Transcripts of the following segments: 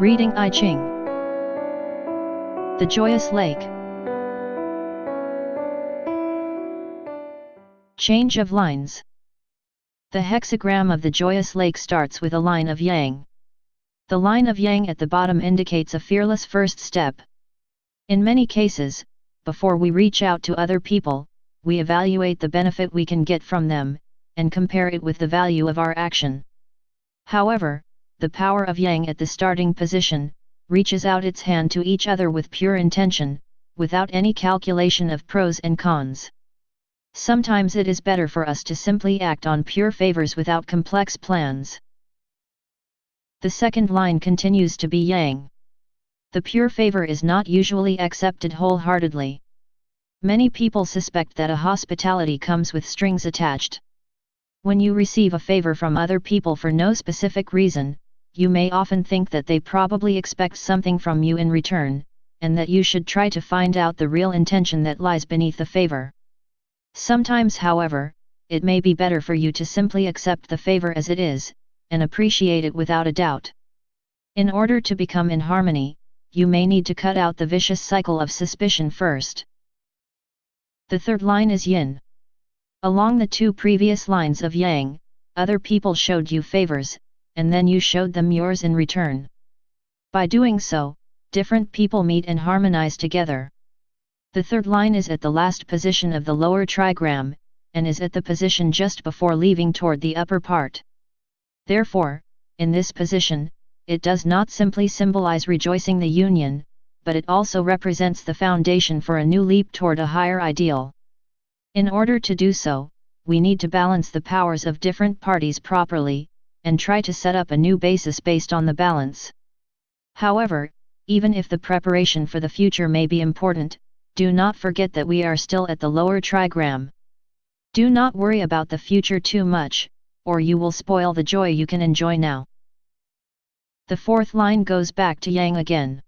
Reading I-Ching. The Joyous Lake. Change of lines. The hexagram of the Joyous Lake starts with a line of yang. The line of yang at the bottom indicates a fearless first step. In many cases, before we reach out to other people, we evaluate the benefit we can get from them, and compare it with the value of our action. However, the power of yang at the starting position reaches out its hand to each other with pure intention, without any calculation of pros and cons. Sometimes it is better for us to simply act on pure favors without complex plans. The second line continues to be yang. The pure favor is not usually accepted wholeheartedly. Many people suspect that a hospitality comes with strings attached. When you receive a favor from other people for no specific reason, you may often think that they probably expect something from you in return, and that you should try to find out the real intention that lies beneath the favor. Sometimes, however, it may be better for you to simply accept the favor as it is, and appreciate it without a doubt. In order to become in harmony, you may need to cut out the vicious cycle of suspicion first. The third line is yin. Along the two previous lines of yang, other people showed you favors, and then you showed them yours in return. By doing so, different people meet and harmonize together. The third line is at the last position of the lower trigram, and is at the position just before leaving toward the upper part. Therefore, in this position, it does not simply symbolize rejoicing the union, but it also represents the foundation for a new leap toward a higher ideal. In order to do so, we need to balance the powers of different parties properly, and try to set up a new basis based on the balance. However, even if the preparation for the future may be important, do not forget that we are still at the lower trigram. Do not worry about the future too much, or you will spoil the joy you can enjoy now. The fourth line goes back to yang again.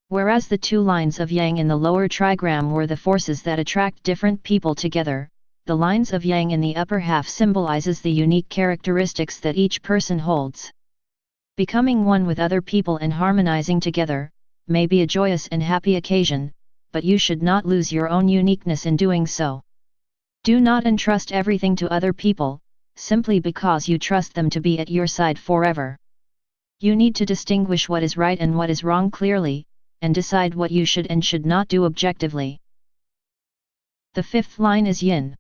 Whereas the two lines of yang in the lower trigram were the forces that attract different people together, the lines of yang in the upper half symbolizes the unique characteristics that each person holds. Becoming one with other people and harmonizing together may be a joyous and happy occasion, but you should not lose your own uniqueness in doing so. Do not entrust everything to other people, simply because you trust them to be at your side forever. You need to distinguish what is right and what is wrong clearly, and decide what you should and should not do objectively. The fifth line is yin.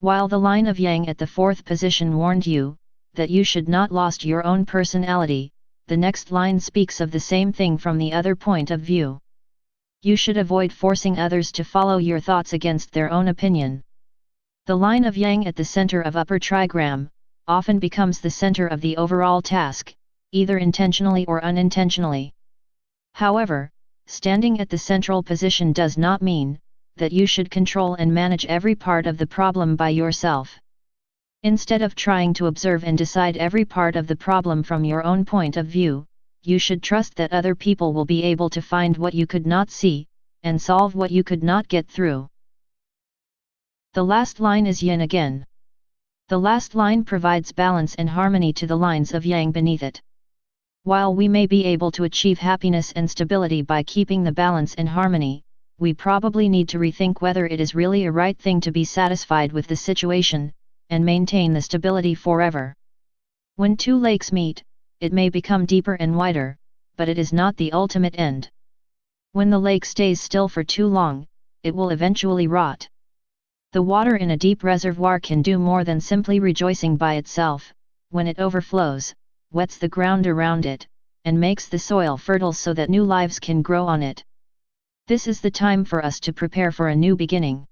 While the line of yang at the fourth position warned you that you should not lose your own personality, the next line speaks of the same thing from the other point of view. You should avoid forcing others to follow your thoughts against their own opinion. The line of yang at the center of upper trigram often becomes the center of the overall task, either intentionally or unintentionally. However, standing at the central position does not mean that you should control and manage every part of the problem by yourself. Instead of trying to observe and decide every part of the problem from your own point of view, you should trust that other people will be able to find what you could not see, and solve what you could not get through. The last line is yin again. The last line provides balance and harmony to the lines of yang beneath it. While we may be able to achieve happiness and stability by keeping the balance and harmony, we probably need to rethink whether it is really a right thing to be satisfied with the situation, and maintain the stability forever. When two lakes meet, it may become deeper and wider, but it is not the ultimate end. When the lake stays still for too long, it will eventually rot. The water in a deep reservoir can do more than simply rejoicing by itself. When it overflows, wets the ground around it, and makes the soil fertile so that new lives can grow on it. This is the time for us to prepare for a new beginning.